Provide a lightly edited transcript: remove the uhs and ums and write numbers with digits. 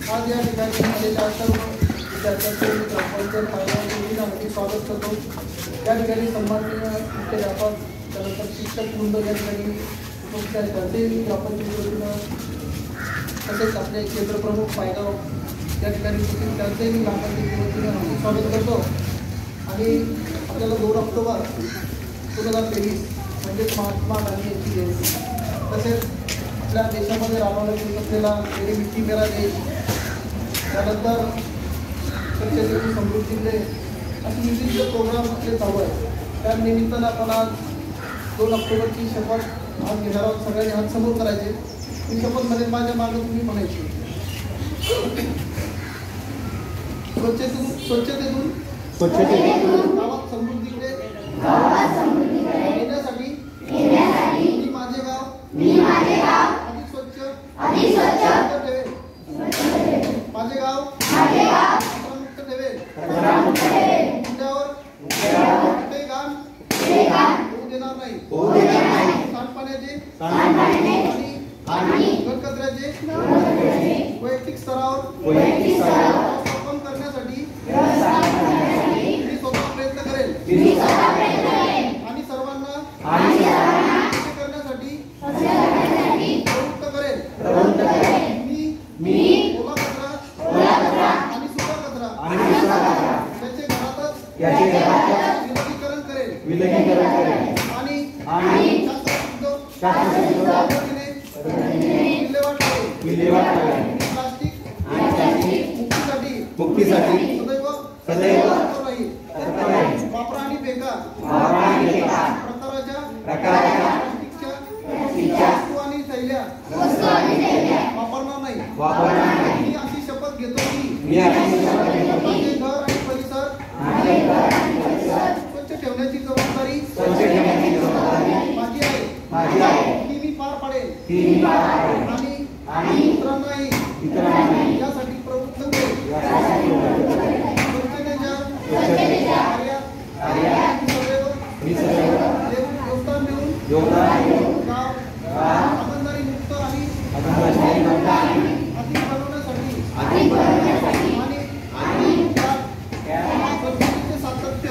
आज या ठिकाणी आलेल्या सर्व विद्यार्थ्यांचे ग्रामपंचायत कार्यालयामध्ये स्वागत करतो। या ठिकाणी सन्माननीय मुख्याध्यापक त्यानंतर शिक्षक वृंद या ठिकाणी उपस्थित आहेत। त्यांचे ग्रामपंचायत तसेच आपले केंद्रप्रमुख पायगाव या ठिकाणी त्यांचेही ग्रामपंचायतीने स्वागत करतो। आणि आपल्याला 2 ऑक्टोबर 2023 म्हणजेच महात्मा गांधी यांची जयंती तसेच आपल्या देशामध्ये राबवण्यात येत असलेला मेरी मिट्टी मेरा देश त्यानंतर स्वच्छतेची समृद्धीचे असे विविध प्रोग्राम आपले चालू आहेत। त्या निमित्तानं आपण आज 2 ऑक्टोबरची शपथ आज घेणार आहोत। सगळ्यांनी हात समोर करायचे। ही शपथ मध्ये माझ्या मागे तुम्ही म्हणायची स्वच्छतेतून गावात समृद्धीकडे येण्यासाठी मी माझे गाव अधिक स्वच्छ ठेवेल। माझे गाव कचरामुक्त ठेवेल। उद्यावर कुठे घाण होऊ देणार नाही। सांडपाण्याचे आणि घनकचऱ्याचे वैयक्तिक स्तरावर व्यवस्थापन करण्यासाठी मी स्वतः प्रयत्न करेल आणि सर्वांना करण्यासाठी प्रवृत्त करेल। मी ओला कचरा आणि सुका कचरा त्याचे घरातच विलगीकरण करेल आणि विल्हेवाट लावेल। प्लास्टिक मुक्तीसाठी सदैव राहील। वापरा आणि फेका प्रकारच्या प्लास्टिकच्या वस्तू आणि थैल्या वापरणार नाही। मी अशी शपथ घेतो की माझे घर आणि परिसर स्वच्छ ठेवण्याची जबाबदारी माझी आहे। ती मी पार पाडेल आणि इतरांनाही यासाठी प्रवृत्त करेल। योगदान देऊन गाव आनंदाने मुक्त आणि अधिक बनवण्यासाठी आणि संस्कृतीचे सातत्य